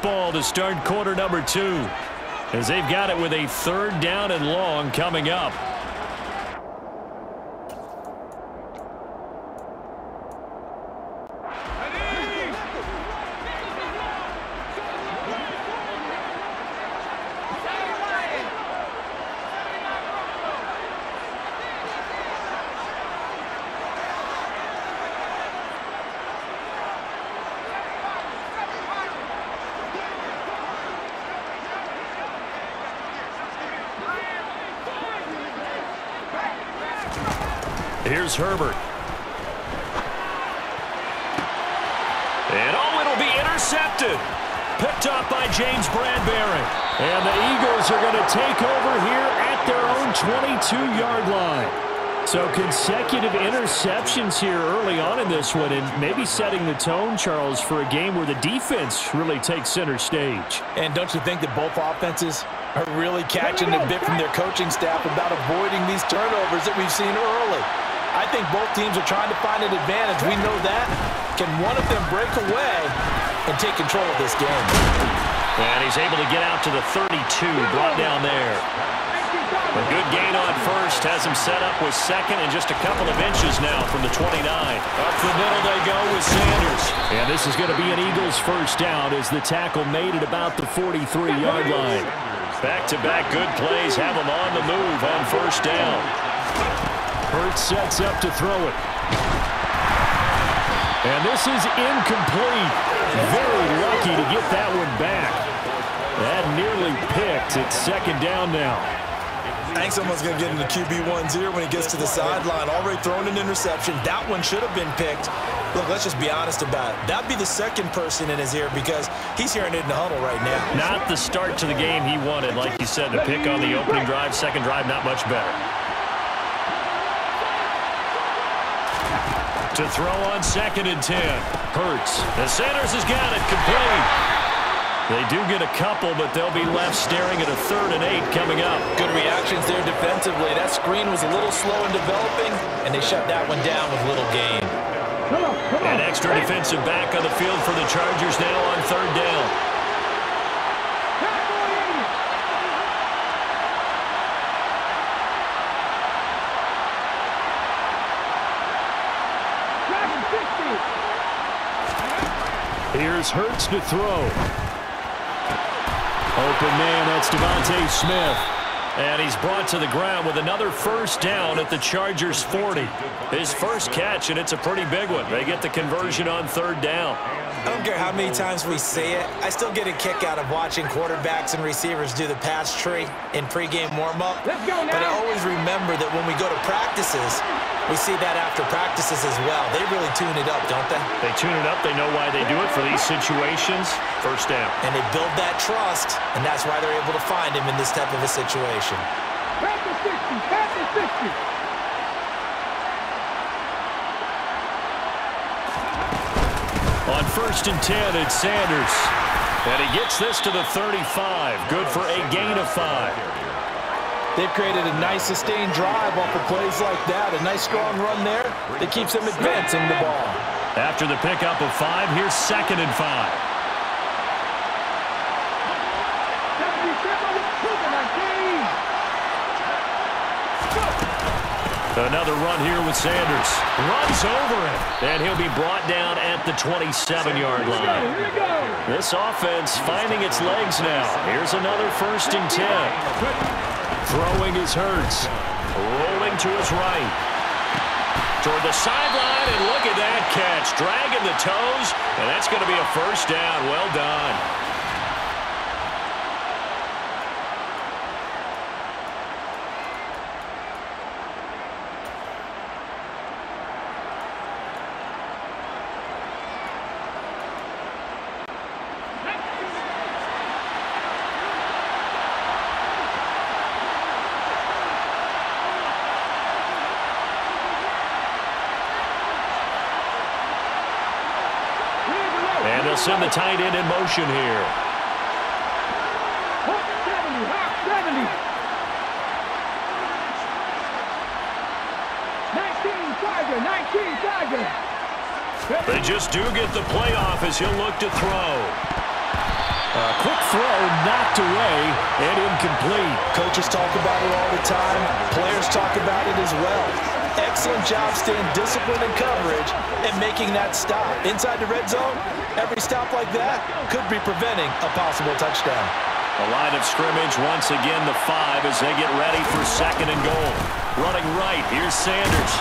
football to start quarter number 2, as they've got it with a 3rd down and long coming up. Here's Herbert. And it'll be intercepted. Picked up by James Bradbury. And the Eagles are going to take over here at their own 22-yard line. So consecutive interceptions here early on in this one, and maybe setting the tone, Charles, for a game where the defense really takes center stage. And don't you think that both offenses are really catching a bit from their coaching staff about avoiding these turnovers that we've seen early? I think both teams are trying to find an advantage. We know that. Can one of them break away and take control of this game? And he's able to get out to the 32, brought down there. A good gain on first, has him set up with second and just a couple of inches now from the 29. Up the middle they go with Sanders. And this is going to be an Eagles first down as the tackle made it about the 43-yard line. Back-to-back good plays have him on the move on first down. Hurts sets up to throw it. And this is incomplete. Very lucky to get that one back. That nearly picked. It's 2nd down now. I think someone's going to get into QB1-0 when he gets to the sideline. Already thrown an interception. That one should have been picked. Look, let's just be honest about it. That'd be the second person in his ear because he's hearing it in the huddle right now. Not the start to the game he wanted. Like you said, the pick on the opening drive, second drive, not much better. To throw on 2nd and 10. Hurts. And Sanders has got it complete. They do get a couple, but they'll be left staring at a 3rd and 8 coming up. Good reactions there defensively. That screen was a little slow in developing, and they shut that one down with little gain. An extra defensive back on the field for the Chargers now on 3rd down. Here's Hurts to throw. Open man, that's Devontae Smith. And he's brought to the ground with another first down at the Chargers' 40. His first catch, and it's a pretty big one. They get the conversion on 3rd down. I don't care how many times we say it. I still get a kick out of watching quarterbacks and receivers do the pass tree in pregame warm-up. But I always remember that when we go to practices, we see that after practices as well. They really tune it up, don't they? They tune it up. They know why they do it for these situations. First down. And they build that trust, and that's why they're able to find him in this type of a situation. Pass the 60, pass the 60. On 1st and 10, it's Sanders. And he gets this to the 35. Good for a gain of 5. They've created a nice sustained drive off of plays like that. A nice strong run there that keeps them advancing the ball. After the pickup of 5, here's 2nd and 5. Another run here with Sanders. Runs over him. And he'll be brought down at the 27-yard line. This offense finding its legs now. Here's another 1st and 10. Throwing is Hurts. Rolling to his right. Toward the sideline, and look at that catch. Dragging the toes, and that's going to be a first down. Well done. And they'll send the tight end in motion here. 19 Tiger. They just do get the playoff as he'll look to throw. Quick throw knocked away and incomplete. Coaches talk about it all the time. Players talk about it as well. Excellent job staying disciplined in coverage and making that stop. Inside the red zone, every stop like that could be preventing a possible touchdown. The line of scrimmage once again the 5 as they get ready for 2nd and goal. Running right, here's Sanders.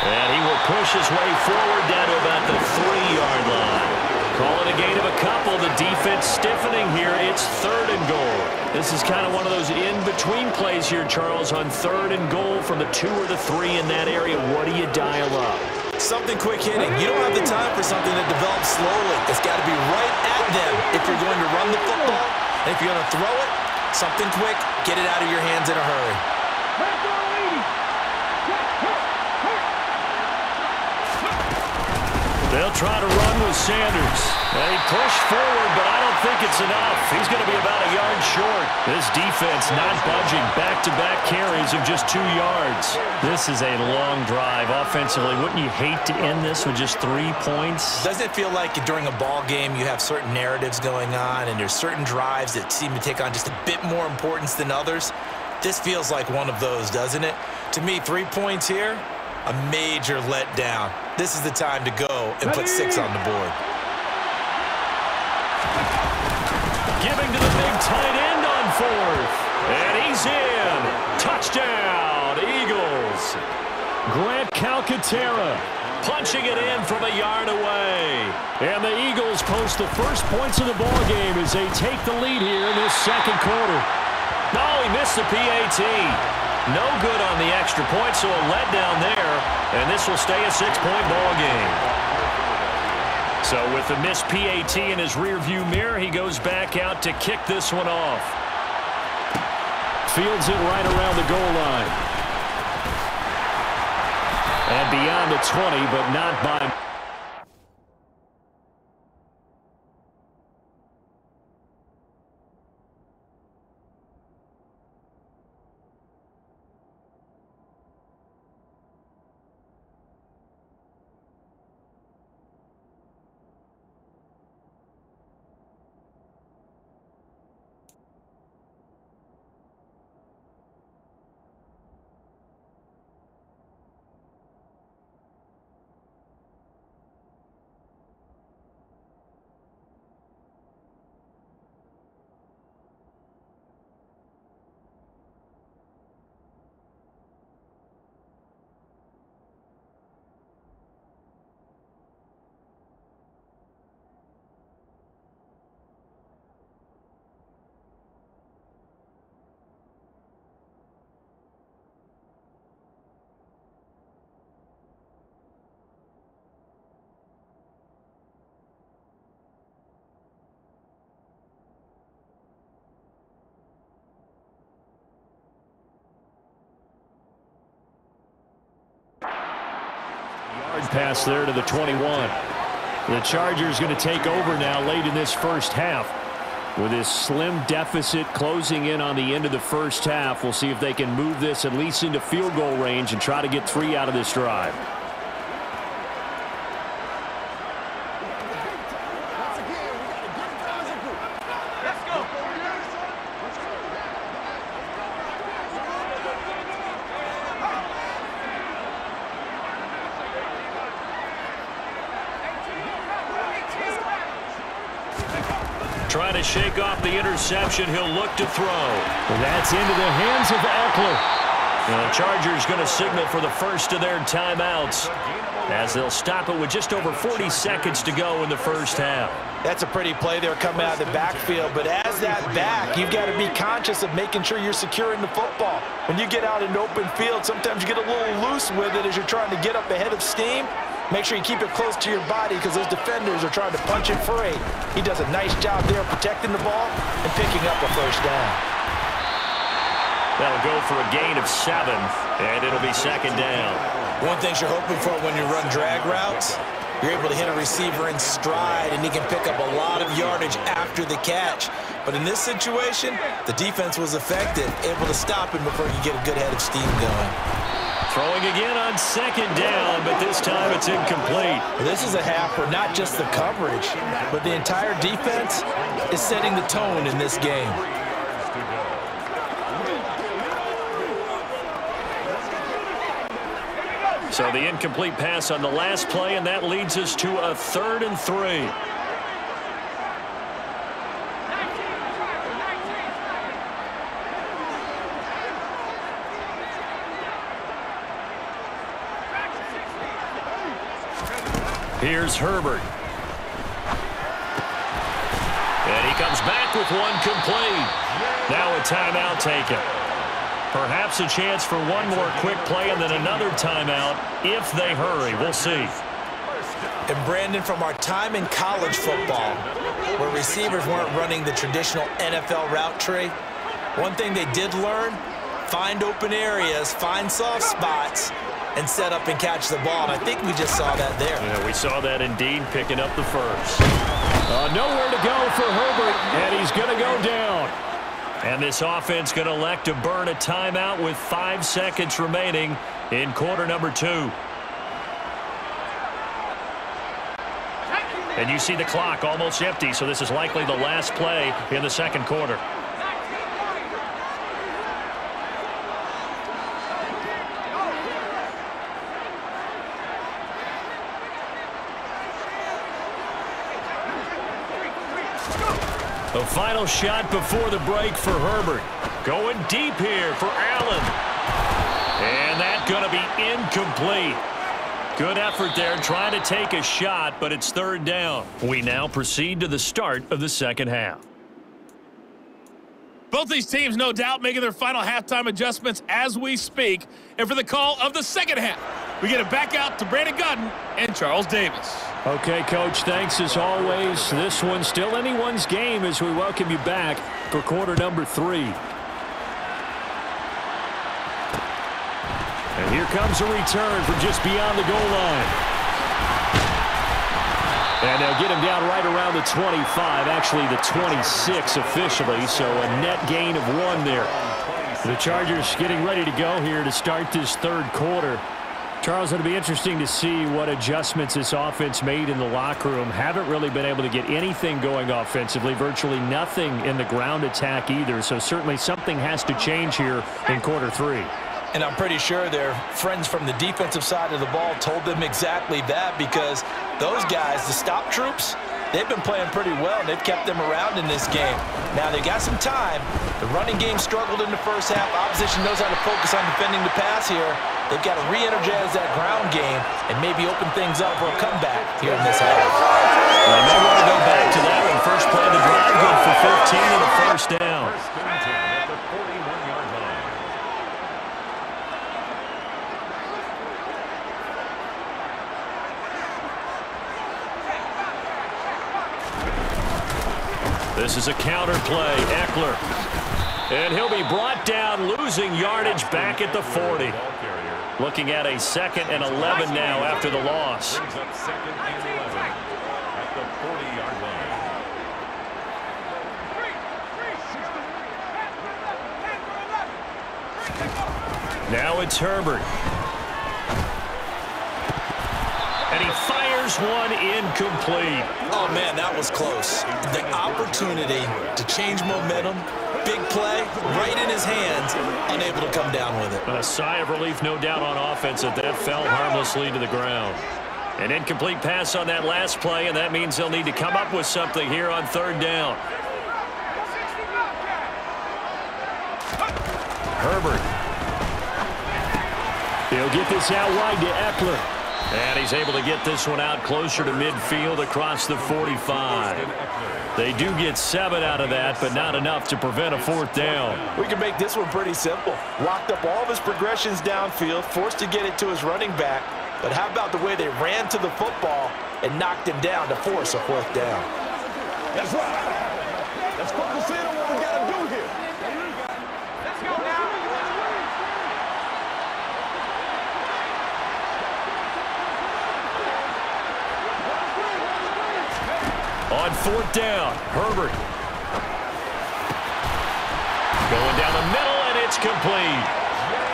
And he will push his way forward down to about the 3-yard line. Call it a gain of a couple. The defense stiffening here. It's 3rd and goal. This is kind of one of those in-between plays here, Charles, on 3rd and goal from the 2 or the 3 in that area. What do you dial up? Something quick hitting. You don't have the time for something that develops slowly. It's got to be right at them if you're going to run the football. And if you're going to throw it, something quick, get it out of your hands in a hurry. They'll try to run with Sanders. And he pushed forward, but I don't think it's enough. He's going to be about a yard short. This defense not budging. Back-to-back carries of just 2 yards. This is a long drive offensively. Wouldn't you hate to end this with just 3 points? Doesn't it feel like during a ball game you have certain narratives going on and there's certain drives that seem to take on just a bit more importance than others? This feels like one of those, doesn't it? To me, 3 points here, a major letdown. This is the time to go and put 6 on the board. Giving to the big tight end on 4th. And he's in. Touchdown, Eagles. Grant Calcaterra punching it in from a yard away. And the Eagles post the first points of the ball game as they take the lead here in this 2nd quarter. No, he missed the PAT. No good on the extra point, so a letdown there, and this will stay a 6-point ball game. So with the missed PAT in his rearview mirror, he goes back out to kick this one off. Fields it right around the goal line. And beyond the 20, but not by... Pass there to the 21. The Chargers going to take over now late in this first half. With this slim deficit closing in on the end of the first half, we'll see if they can move this at least into field goal range and try to get 3 out of this drive. Trying to shake off the interception. He'll look to throw. And that's into the hands of Eckler. And the Chargers going to signal for the first of their timeouts as they'll stop it with just over 40 seconds to go in the first half. That's a pretty play there coming out of the backfield, but as that back, you've got to be conscious of making sure you're securing the football. When you get out in open field, sometimes you get a little loose with it as you're trying to get up ahead of steam. Make sure you keep it close to your body because those defenders are trying to punch it free. He does a nice job there protecting the ball and picking up a first down. That'll go for a gain of 7, and it'll be 2nd down. One thing you're hoping for when you run drag routes, you're able to hit a receiver in stride, and he can pick up a lot of yardage after the catch. But in this situation, the defense was effective, able to stop him before he could get a good head of steam going. Throwing again on second down, but this time it's incomplete. This is a half where not just the coverage, but the entire defense is setting the tone in this game. So the incomplete pass on the last play, and that leads us to a 3rd and 3. Here's Herbert. And he comes back with one complete. Now a timeout taken. Perhaps a chance for one more quick play and then another timeout if they hurry. We'll see. And Brandon, from our time in college football, where receivers weren't running the traditional NFL route tree, one thing they did learn, find open areas, find soft spots, and set up and catch the ball. And I think we just saw that there. Yeah, we saw that indeed, picking up the first. Nowhere to go for Herbert, and he's going to go down. And this offense going to elect to burn a timeout with 5 seconds remaining in quarter number 2. And you see the clock almost empty, so this is likely the last play in the second quarter. The final shot before the break for Herbert. Going deep here for Allen. And that's going to be incomplete. Good effort there trying to take a shot, but it's 3rd down. We now proceed to the start of the second half. Both these teams, no doubt, making their final halftime adjustments as we speak. And for the call of the second half, we get it back out to Brandon Gutton and Charles Davis. Okay, Coach, thanks as always. This one's still anyone's game as we welcome you back for quarter number 3. And here comes a return from just beyond the goal line. And they'll get him down right around the 25, actually the 26 officially, so a net gain of 1 there. The Chargers getting ready to go here to start this 3rd quarter. Charles, it'll be interesting to see what adjustments this offense made in the locker room. Haven't really been able to get anything going offensively, virtually nothing in the ground attack either, so certainly something has to change here in quarter 3. And I'm pretty sure their friends from the defensive side of the ball told them exactly that, because those guys, the stop troops, they've been playing pretty well. They've kept them around in this game. Now, they got some time. The running game struggled in the first half. Opposition knows how to focus on defending the pass here. They've got to re-energize that ground game and maybe open things up for a comeback here in this half. Well, they want to go back to that one. First play of the drive, good for 15 and a first down. This is a counter play, Eckler. And he'll be brought down, losing yardage back at the 40. Looking at a 2nd and 11 now after the loss. Brings up 2nd and 11 at the 40-yard line. Now it's Herbert. And he fires one incomplete. Oh, man, that was close. The opportunity to change momentum, big play, right in his hands, unable to come down with it. A sigh of relief, no doubt, on offense that fell harmlessly to the ground. An incomplete pass on that last play, and that means they'll need to come up with something here on 3rd down. Herbert. He'll get this out wide to Eckler. And he's able to get this one out closer to midfield across the 45. They do get 7 out of that, but not enough to prevent a 4th down. We can make this one pretty simple. Locked up all of his progressions downfield, forced to get it to his running back. But how about the way they ran to the football and knocked him down to force a 4th down? That's right. Let's focus in on what we got to do here. Let's go now. On 4th down, Herbert. Going down the middle, and it's complete.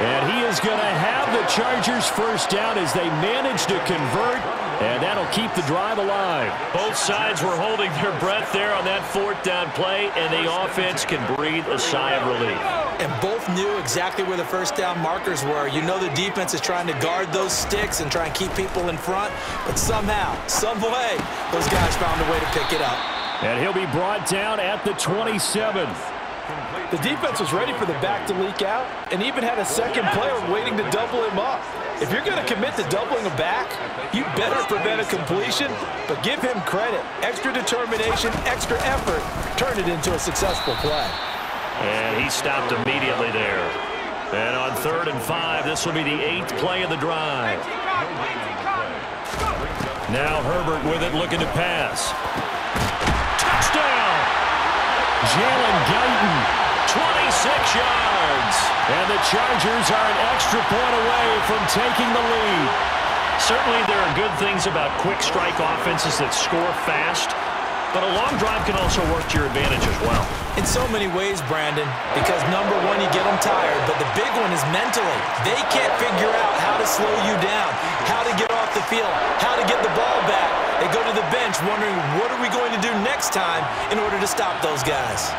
And he is going to have the Chargers first down as they manage to convert, and that'll keep the drive alive. Both sides were holding their breath there on that 4th down play, and the offense can breathe a sigh of relief. And both knew exactly where the first down markers were. You know the defense is trying to guard those sticks and try and keep people in front, but somehow, some way, those guys found a way to pick it up. And he'll be brought down at the 27th. The defense was ready for the back to leak out and even had a second player waiting to double him up. If you're going to commit to doubling a back, you better prevent a completion, but give him credit. Extra determination, extra effort, turn it into a successful play. And he stopped immediately there. And on 3rd and 5, this will be the 8th play of the drive. Now Herbert with it, looking to pass. Touchdown! Jalen Guyton, 26 yards. And the Chargers are an extra point away from taking the lead. Certainly there are good things about quick strike offenses that score fast, but a long drive can also work to your advantage as well. In so many ways, Brandon, because number one, you get them tired, but the big one is mentally. They can't figure out how to slow you down, how to get off the field, how to get the ball back. They go to the bench wondering, what are we going to do next time in order to stop those guys?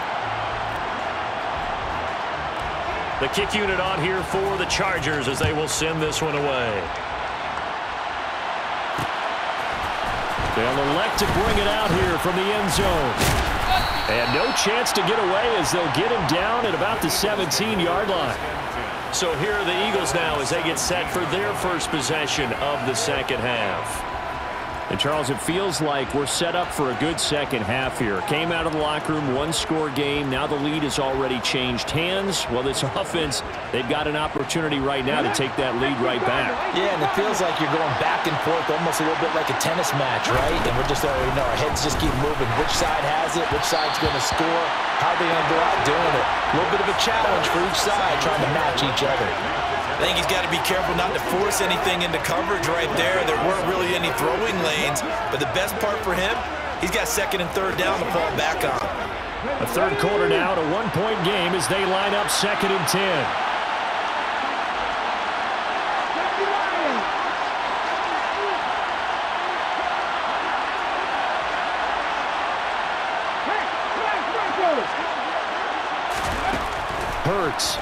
The kick unit on here for the Chargers as they will send this one away. They'll elect to bring it out here from the end zone. And no chance to get away as they'll get him down at about the 17-yard line. So here are the Eagles now as they get set for their first possession of the second half. And, Charles, it feels like we're set up for a good second half here. Came out of the locker room, one-score game. Now the lead has already changed hands. Well, this offense, they've got an opportunity right now to take that lead right back. Yeah, and it feels like you're going back and forth almost a little bit like a tennis match, right? And we're just already know our heads just keep moving. Which side has it? Which side's going to score? How are they going to go out doing it? A little bit of a challenge for each side trying to match each other. I think he's got to be careful not to force anything into coverage right there. There weren't really any throwing lanes, but the best part for him, he's got 2nd and 3rd down to fall back on. A third quarter now, a one-point game as they line up 2nd and 10. Hurts.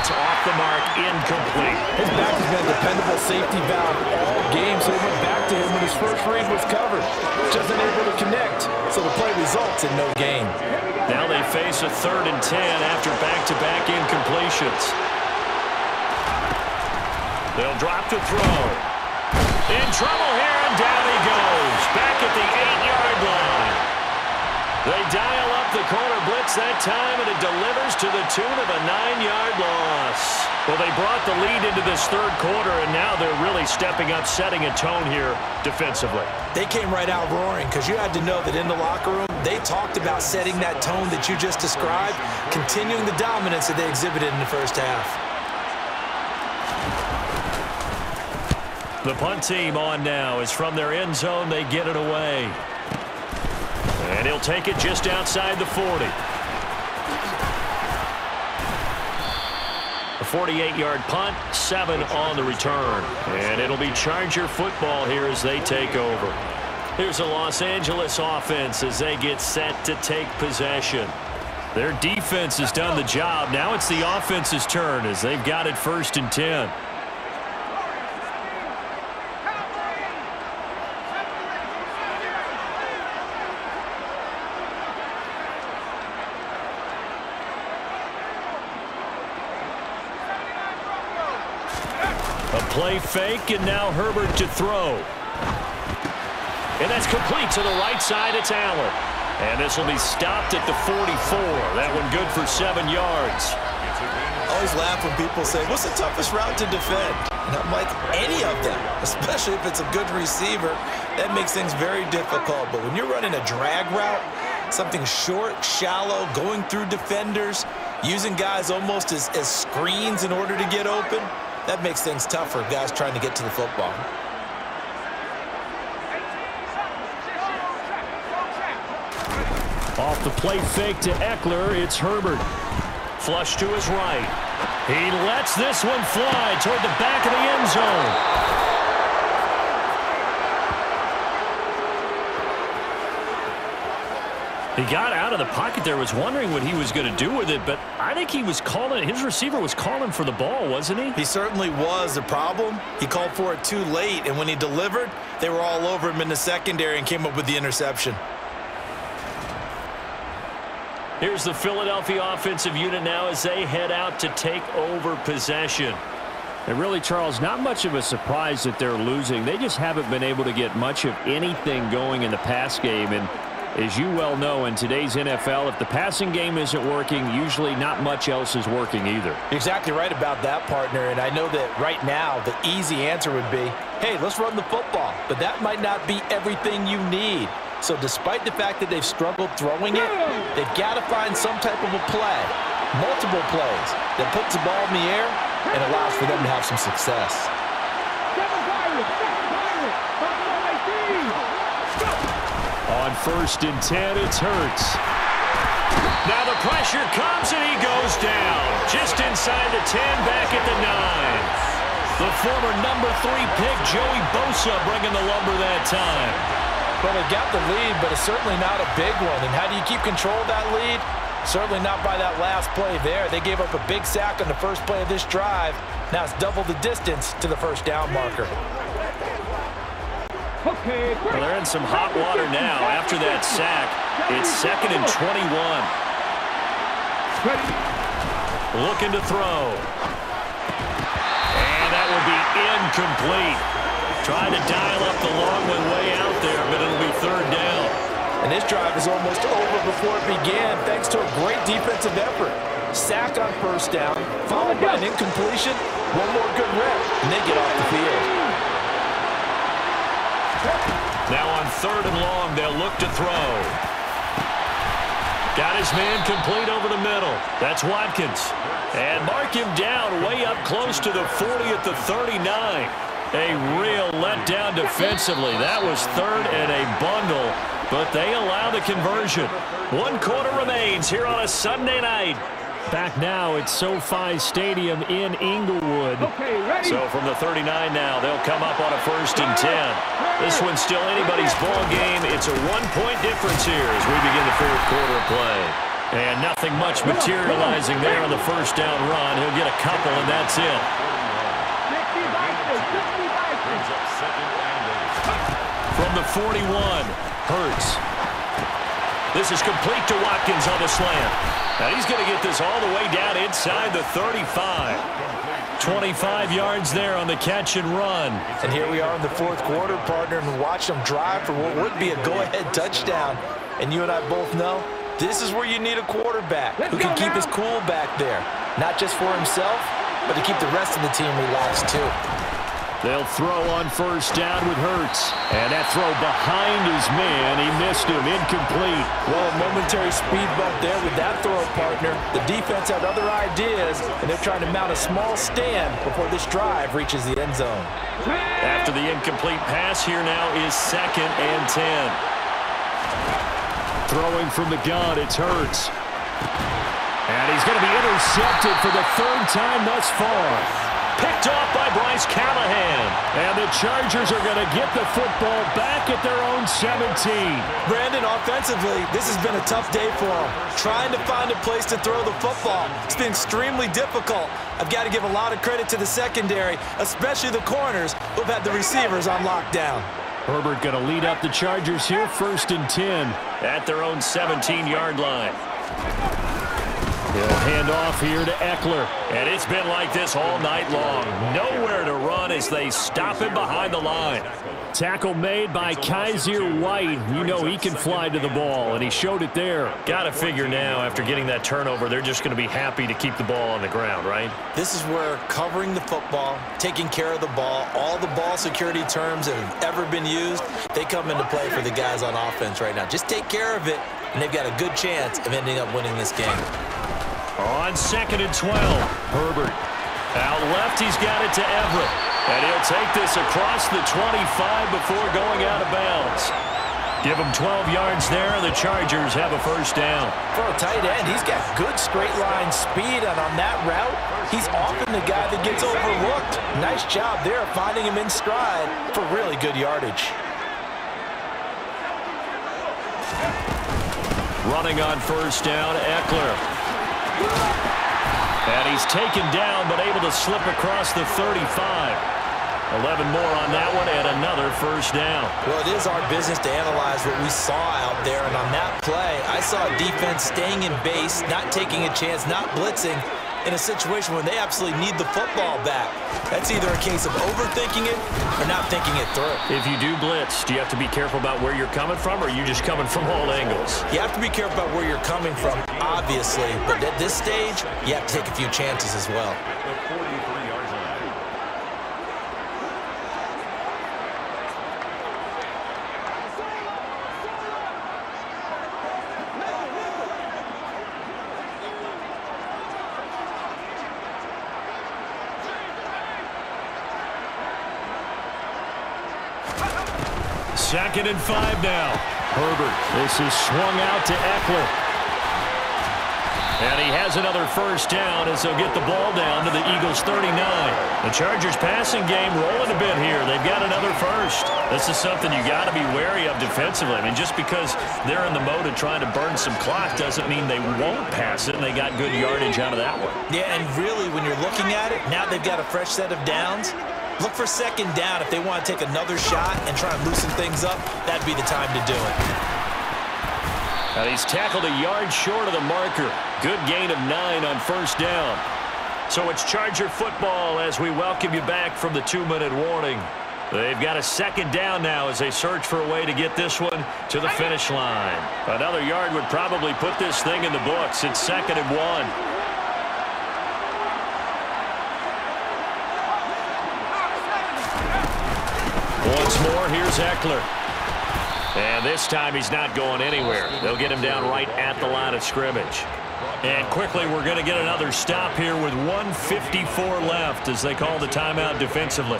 Off the mark, incomplete. His back has been a dependable safety valve all game, so he went back to him when his first read was covered. Just unable to connect, so the play results in no gain. Now they face a 3rd and 10 after back-to-back incompletions. They'll drop to throw. In trouble here, and down he goes. Back at the 8-yard line. They dial up the corner blitz that time, and it delivers to the tune of a 9-yard loss. Well, they brought the lead into this third quarter, and now they're really stepping up, setting a tone here defensively. They came right out roaring because you had to know that in the locker room, they talked about setting that tone that you just described, continuing the dominance that they exhibited in the first half. The punt team on now. As from their end zone, they get it away. And he'll take it just outside the 40. A 48-yard punt, 7 on the return. And it'll be Charger football here as they take over. Here's a Los Angeles offense as they get set to take possession. Their defense has done the job. Now it's the offense's turn as they've got it 1st and 10. Play fake, and now Herbert to throw. And that's complete to the right side. It's Allen. And this will be stopped at the 44. That one good for 7 yards. I always laugh when people say, what's the toughest route to defend? And I'm like, any of them, especially if it's a good receiver. That makes things very difficult. But when you're running a drag route, something short, shallow, going through defenders, using guys almost as screens in order to get open, that makes things tough for guys trying to get to the football. Off the play fake to Eckler, it's Herbert. Flush to his right. He lets this one fly toward the back of the end zone. He got out of the pocket there, was wondering what he was going to do with it, but I think he was calling, his receiver was calling for the ball, wasn't he? He certainly was. The problem, he called for it too late, and when he delivered, they were all over him in the secondary and came up with the interception. Here's the Philadelphia offensive unit now as they head out to take over possession. And really, Charles, not much of a surprise that they're losing. They just haven't been able to get much of anything going in the pass game, and as you well know, in today's NFL, if the passing game isn't working, usually not much else is working either. You're exactly right about that, partner, and I know that right now the easy answer would be, hey, let's run the football, but that might not be everything you need. So despite the fact that they've struggled throwing it, they've got to find some type of a play, multiple plays, that puts the ball in the air and allows for them to have some success. On 1st and 10, it's Hurts. Now the pressure comes and he goes down. Just inside the 10, back at the 9. The former number 3 pick, Joey Bosa, bringing the lumber that time. Well, they got the lead, but it's certainly not a big one. And how do you keep control of that lead? Certainly not by that last play there. They gave up a big sack on the first play of this drive. Now it's double the distance to the first down marker. Well, they're in some hot water now. After that sack, it's 2nd and 21. Looking to throw. And that will be incomplete. Trying to dial up the long one way out there, but it'll be 3rd down. And this drive is almost over before it began, thanks to a great defensive effort. Sack on 1st down, followed by an incompletion, one more good rep, and they get off the field. Now on 3rd and long, they'll look to throw. Got his man complete over the middle. That's Watkins. And mark him down way up close to the 40 at the 39. A real letdown defensively. That was 3rd and a bundle, but they allow the conversion. 1 quarter remains here on a Sunday night. Back now at SoFi Stadium in Inglewood. So from the 39 now, they'll come up on a 1st and 10. This one's still anybody's ball game. It's a 1-point difference here as we begin the 4th quarter of play. And nothing much materializing there on the 1st down run. He'll get a couple, and that's it. From the 41, Hurts. This is complete to Watkins on the slant. And he's going to get this all the way down inside the 35. 25 yards there on the catch and run. And here we are in the 4th quarter, partner, and watch them drive for what would be a go-ahead touchdown. And you and I both know this is where you need a quarterback who can keep his cool back there. Not just for himself, but to keep the rest of the team relaxed too. They'll throw on 1st down with Hurts. And that throw behind his man. He missed him. Incomplete. Well, a momentary speed bump there with that throw, partner. The defense had other ideas, and they're trying to mount a small stand before this drive reaches the end zone. After the incomplete pass, here now is 2nd and 10. Throwing from the gun, it's Hurts. And he's going to be intercepted for the 3rd time thus far. Picked off by Bryce Callahan. And the Chargers are going to get the football back at their own 17. Brandon, offensively, this has been a tough day for them. Trying to find a place to throw the football. It's been extremely difficult. I've got to give a lot of credit to the secondary, especially the corners, who've had the receivers on lockdown. Herbert going to lead up the Chargers here, 1st and 10 at their own 17-yard line. He'll hand off here to Eckler. And it's been like this all night long. Nowhere to run as they stop him behind the line. Tackle made by Kaiser White. You know he can fly to the ball, and he showed it there. Got to figure now, after getting that turnover, they're just going to be happy to keep the ball on the ground, right? This is where covering the football, taking care of the ball, all the ball security terms that have ever been used, they come into play for the guys on offense right now. Just take care of it, and they've got a good chance of ending up winning this game. On 2nd and 12, Herbert. Out left, he's got it to Everett. And he'll take this across the 25 before going out of bounds. Give him 12 yards there. The Chargers have a first down. For a tight end, he's got good straight line speed, and on that route, he's often the guy that gets overlooked. Nice job there finding him in stride for really good yardage. Running on first down, Eckler. And he's taken down, but able to slip across the 35. 11 more on that one, and another first down. Well, it is our business to analyze what we saw out there, and on that play, I saw a defense staying in base, not taking a chance, not blitzing, in a situation where they absolutely need the football back. That's either a case of overthinking it or not thinking it through. If you do blitz, do you have to be careful about where you're coming from, or are you just coming from all angles? You have to be careful about where you're coming from, obviously, but at this stage, you have to take a few chances as well. The 43-yard line. Second and 5 now. Herbert. This is swung out to Eckler. And he has another first down as they'll get the ball down to the Eagles' 39. The Chargers passing game rolling a bit here. They've got another first. This is something you got to be wary of defensively. I mean, just because they're in the mode of trying to burn some clock doesn't mean they won't pass it, and they got good yardage out of that one. Yeah, and really, when you're looking at it, now they've got a fresh set of downs. Look for second down. If they want to take another shot and try and loosen things up, that'd be the time to do it. And he's tackled a yard short of the marker. Good gain of 9 on first down. So it's Charger football as we welcome you back from the 2-minute warning. They've got a second down now as they search for a way to get this one to the finish line. Another yard would probably put this thing in the books. It's 2nd and 1. Once more, here's Eckler. And this time he's not going anywhere. They'll get him down right at the line of scrimmage. And quickly, we're going to get another stop here with 1:54 left as they call the timeout defensively.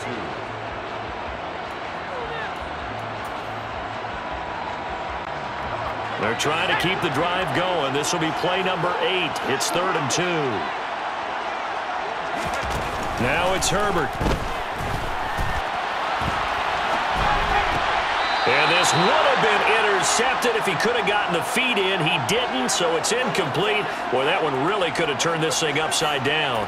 They're trying to keep the drive going. This will be play number 8. It's 3rd and 2. Now it's Herbert. And this would have been intercepted if he could have gotten the feet in. He didn't, so it's incomplete. Boy, that one really could have turned this thing upside down.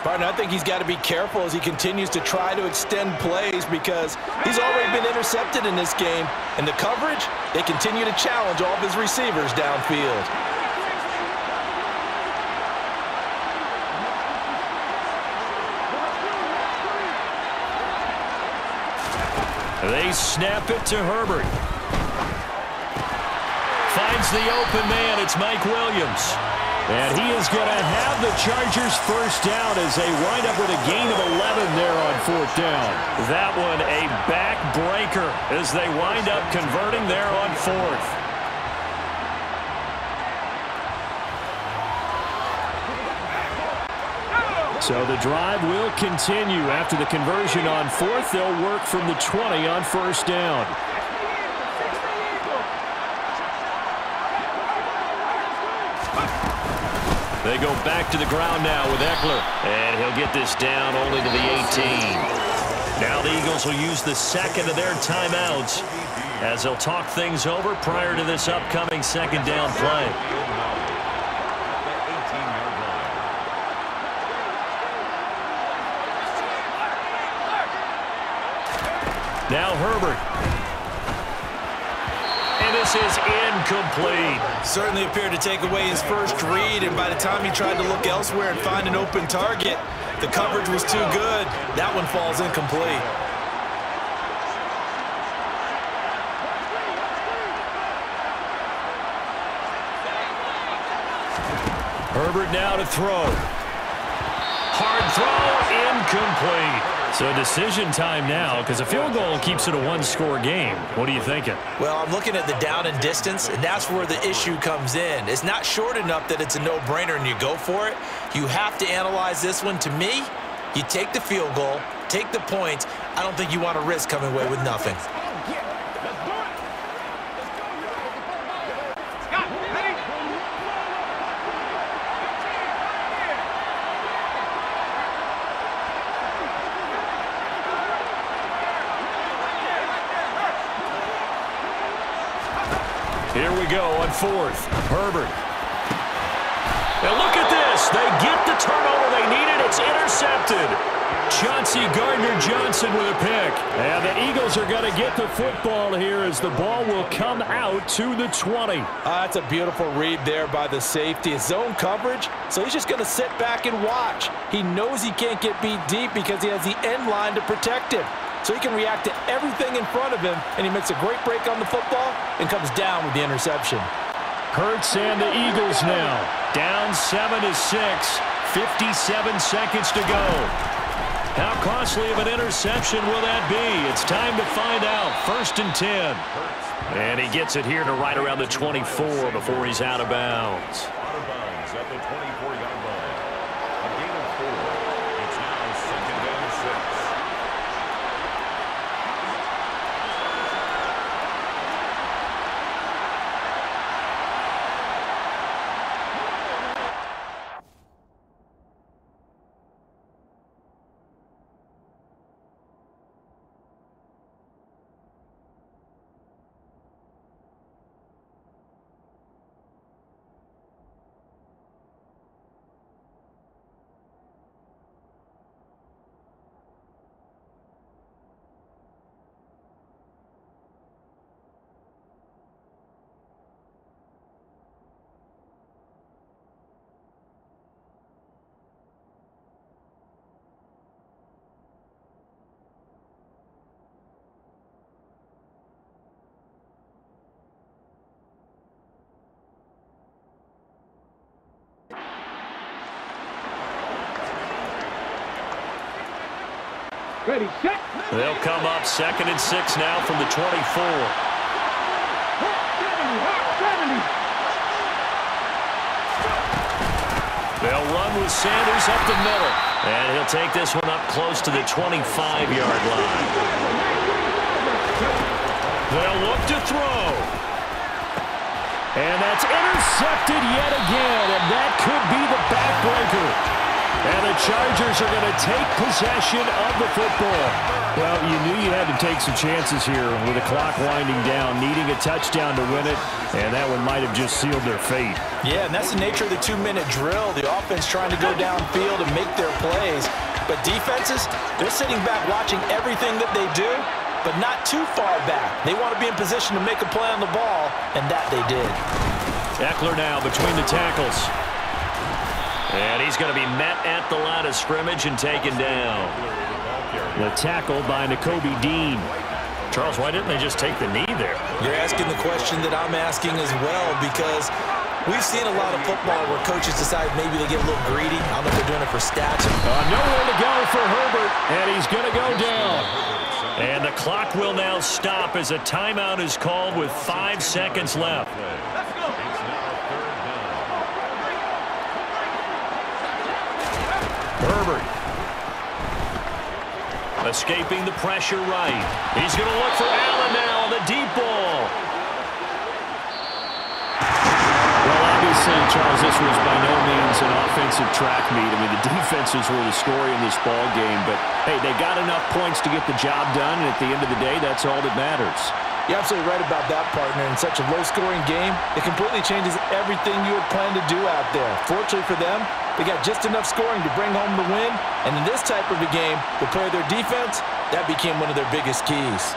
Partner, I think he's got to be careful as he continues to try to extend plays because he's already been intercepted in this game. And the coverage, they continue to challenge all of his receivers downfield. They snap it to Herbert. Finds the open man. It's Mike Williams. And he is going to have the Chargers first down as they wind up with a gain of 11 there on 4th down. That one a backbreaker as they wind up converting there on 4th. So the drive will continue. After the conversion on 4th, they'll work from the 20 on first down. They go back to the ground now with Eckler. And he'll get this down only to the 18. Now the Eagles will use the second of their timeouts as they'll talk things over prior to this upcoming second down play. Now Herbert. And this is incomplete. Certainly appeared to take away his first read, and by the time he tried to look elsewhere and find an open target, the coverage was too good. That one falls incomplete. Herbert now to throw. Hard throw, incomplete. So decision time now because a field goal keeps it a one-score game. What are you thinking? Well, I'm looking at the down and distance, and that's where the issue comes in. It's not short enough that it's a no-brainer and you go for it. You have to analyze this one. To me, you take the field goal, take the points. I don't think you want to risk coming away with nothing. go on fourth. Herbert. And look at this. They get the turnover they needed. It's intercepted. Chauncey Gardner-Johnson with a pick. And the Eagles are going to get the football here as the ball will come out to the 20. That's a beautiful read there by the safety. It's zone coverage, so he's just going to sit back and watch. He knows he can't get beat deep because he has the end line to protect him. So he can react to everything in front of him, and he makes a great break on the football and comes down with the interception. Hurts and the Eagles now. Down 7-6. 57 seconds to go. How costly of an interception will that be? It's time to find out. 1st and 10. And he gets it here to right around the 24 before he's out of bounds. Out of bounds at the 24-yard line. A gain of 4. It's now 2nd and 6. Ready, set. They'll come up 2nd and 6 now from the 24. They'll run with Sanders up the middle. And he'll take this one up close to the 25-yard line. They'll look to throw. And that's intercepted yet again. And that could be the backbreaker. And the Chargers are going to take possession of the football. Well, you knew you had to take some chances here with the clock winding down, needing a touchdown to win it, and that one might have just sealed their fate. Yeah, and that's the nature of the 2-minute drill. The offense trying to go downfield and make their plays. But defenses, they're sitting back watching everything that they do, but not too far back. They want to be in position to make a play on the ball, and that they did. Eckler now between the tackles. And he's going to be met at the line of scrimmage and taken down. The tackle by Nakobe Dean. Charles, why didn't they just take the knee there? You're asking the question that I'm asking as well, because we've seen a lot of football where coaches decide maybe they get a little greedy. I don't know if they're doing it for stats. Nowhere to go for Herbert, and he's going to go down. And the clock will now stop as a timeout is called with 5 seconds left. Herbert. Escaping the pressure right. He's going to look for Allen now on the deep ball. Well, obviously, Charles, this was by no means an offensive track meet. I mean, the defenses were the story in this ball game. But, hey, they got enough points to get the job done. And at the end of the day, that's all that matters. You're absolutely right about that, partner. In such a low-scoring game, it completely changes everything you had planned to do out there. Fortunately for them, they got just enough scoring to bring home the win. And in this type of a game, the play of their defense, that became one of their biggest keys.